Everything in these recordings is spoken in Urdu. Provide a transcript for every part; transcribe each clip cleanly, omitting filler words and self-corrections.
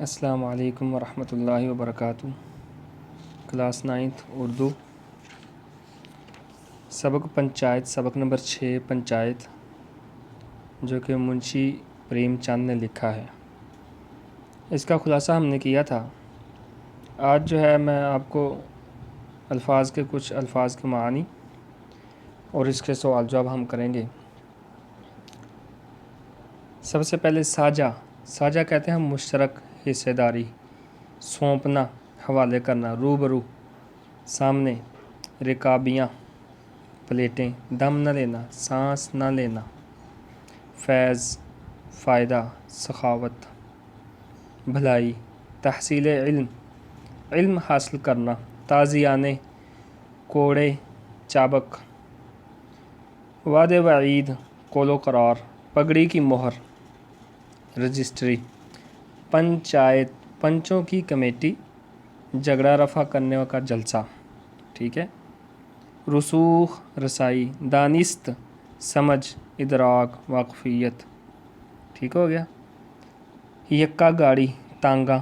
السلام علیکم ورحمۃ اللہ وبرکاتہ۔ کلاس 9 اردو، سبق پنچایت، سبق نمبر 6 پنچایت، جو کہ منشی پریم چند نے لکھا ہے۔ اس کا خلاصہ ہم نے کیا تھا۔ آج جو ہے میں آپ کو کچھ الفاظ کے معانی اور اس کے سوال جواب ہم کریں گے۔ سب سے پہلے ساجہ کہتے ہیں ہم مشترک حصہ داری، سونپنا، حوالے کرنا، روبرو، سامنے، رکابیاں، پلیٹیں، دم نہ لینا، سانس نہ لینا، فیض، فائدہ، سخاوت، بھلائی، تحصیل علم، علم حاصل کرنا، تازیانے، کوڑے، چابک، وعدے وعید، قول و قرار، پگڑی کی مہر، رجسٹری، پنچایت، پنچوں کی کمیٹی، جھگڑا رفع کرنے کا جلسہ، ٹھیک ہے۔ رسوخ، رسائی، دانست، سمجھ، ادراک، واقفیت، ٹھیک ہو گیا۔ یکا گاڑی، تانگا،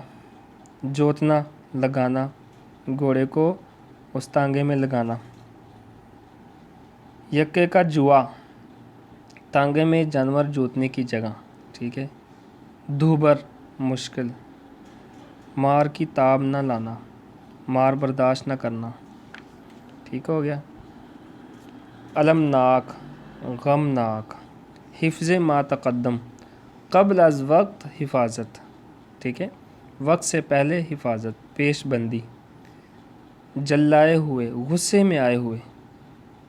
جوتنا، لگانا، گھوڑے کو اس تانگے میں لگانا۔ یکے کا جوا، تانگے میں جانور جوتنے کی جگہ، ٹھیک ہے۔ دوبر، مشکل، مار کی تاب نہ لانا، مار برداشت نہ کرنا، ٹھیک ہو گیا۔ المناک، غمناک، حفظ ما تقدم، قبل از وقت حفاظت، ٹھیک ہے، وقت سے پہلے حفاظت، پیش بندی۔ جلائے ہوئے، غصے میں آئے ہوئے،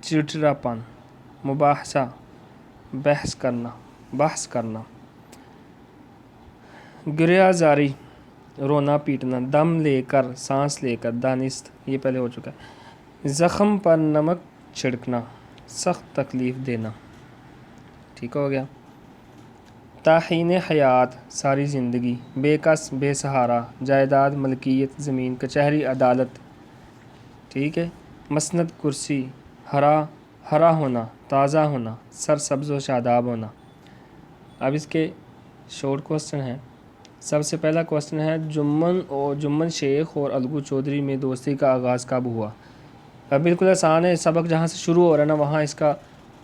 چڑچڑا پن، مباحثہ، بحث کرنا۔ گریہ زاری، رونا پیٹنا، دم لے کر، سانس لے کر، دانست، یہ پہلے ہو چکا ہے۔ زخم پر نمک چھڑکنا، سخت تکلیف دینا، ٹھیک ہو گیا۔ تاحین حیات، ساری زندگی، بے کس، بے سہارا، جائیداد، ملکیت، زمین، کچہری، عدالت، ٹھیک ہے۔ مسند، کرسی، ہرا ہونا، تازہ ہونا، سرسبز و شاداب ہونا۔ اب اس کے شارٹ کوسچن ہیں۔ سب سے پہلا کوسچن ہے جمن شیخ اور الگو چودھری میں دوستی کا آغاز کب ہوا؟ اب بالکل آسان ہے، سبق جہاں سے شروع ہو رہا ہے نا وہاں اس کا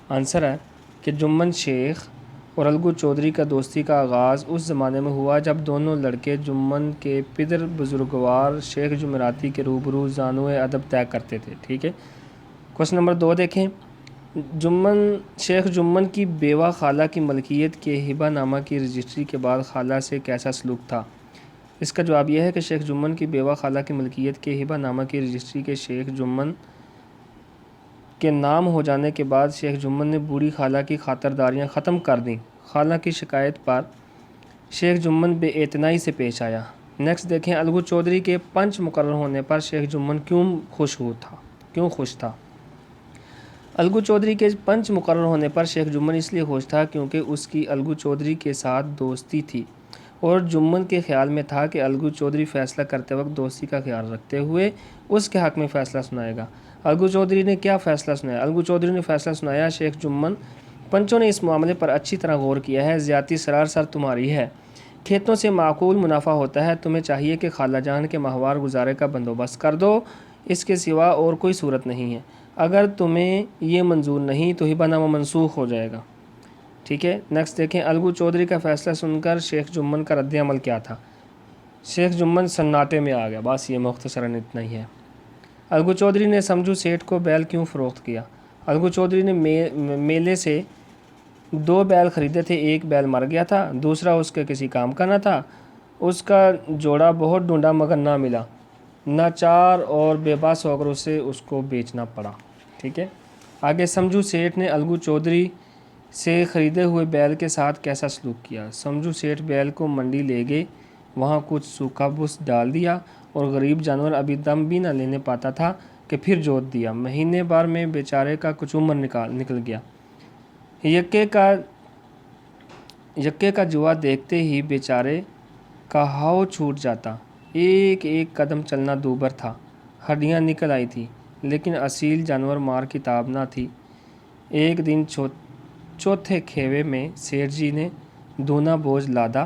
آنسر ہے کہ جمن شیخ اور الگو چودھری کا دوستی کا آغاز اس زمانے میں ہوا جب دونوں لڑکے جمن کے پدر بزرگوار شیخ جمعراتی کے روبرو زانوئے ادب طے کرتے تھے، ٹھیک ہے۔ کوسچن نمبر 2 دیکھیں، شیخ جمن کی بیوہ خالہ کی ملکیت کے ہبہ نامہ کی رجسٹری کے بعد خالہ سے کیسا سلوک تھا؟ اس کا جواب یہ ہے کہ شیخ جمن کی بیوہ خالہ کی ملکیت کے ہبہ نامہ کی رجسٹری کے شیخ جمن کے نام ہو جانے کے بعد شیخ جمن نے بوڑھی خالہ کی خاطرداریاں ختم کر دیں۔ خالہ کی شکایت پر شیخ جمن بے اعتنائی سے پیش آیا۔ نیکسٹ دیکھیں، الگو چودھری کے پنچ مقرر ہونے پر شیخ جمن کیوں خوش تھا؟ الگو چودھری کے پنچ مقرر ہونے پر شیخ جمن اس لیے خوش تھا کیونکہ اس کی الگو چودھری کے ساتھ دوستی تھی اور جمن کے خیال میں تھا کہ الگو چودھری فیصلہ کرتے وقت دوستی کا خیال رکھتے ہوئے اس کے حق میں فیصلہ سنائے گا۔ الگو چودھری نے کیا فیصلہ سنایا؟ الگو چودھری نے فیصلہ سنایا، شیخ جمن، پنچوں نے اس معاملے پر اچھی طرح غور کیا ہے، زیادتی سراسر تمہاری ہے، کھیتوں سے معقول منافع ہوتا ہے، تمہیں چاہیے کہ خالہ جان کے ماہوار گزارے کا بندوبست کر دو، اس کے سوا اور کوئی صورت نہیں ہے، اگر تمہیں یہ منظور نہیں تو ہبہ نامہ منسوخ ہو جائے گا، ٹھیک ہے۔ نیکسٹ دیکھیں، الگو چودھری کا فیصلہ سن کر شیخ جمن کا رد عمل کیا تھا؟ شیخ جمن سناٹے میں آ گیا، بس یہ مختصراً اتنا ہی ہے۔ الگو چودھری نے سمجھو سیٹھ کو بیل کیوں فروخت کیا؟ الگو چودھری نے میلے سے 2 بیل خریدے تھے، ایک بیل مر گیا تھا، دوسرا اس کے کسی کام کا نہ تھا، اس کا جوڑا بہت ڈھونڈا مگر نہ ملا، ناچار اور بے بس ہو کر اسے اس کو بیچنا پڑا، ٹھیک ہے۔ آگے، سمجھو سیٹھ نے الگو چودھری سے خریدے ہوئے بیل کے ساتھ کیسا سلوک کیا؟ سمجھو سیٹھ بیل کو منڈی لے گئے، وہاں کچھ سوکھا بھس ڈال دیا اور غریب جانور ابھی دم بھی نہ لینے پاتا تھا کہ پھر جوت دیا، مہینے بھر میں بیچارے کا کچھ عمر نکل گیا۔ یکے کا جوا دیکھتے ہی بیچارے کا ہاؤ چھوٹ جاتا، ایک ایک قدم چلنا دوبر تھا، ہڈیاں نکل آئی تھی، لیکن اصیل جانور مار کی تاب نہ تھی۔ ایک دن چوتھے کھیوے میں سیٹھ جی نے دونا بوجھ لادا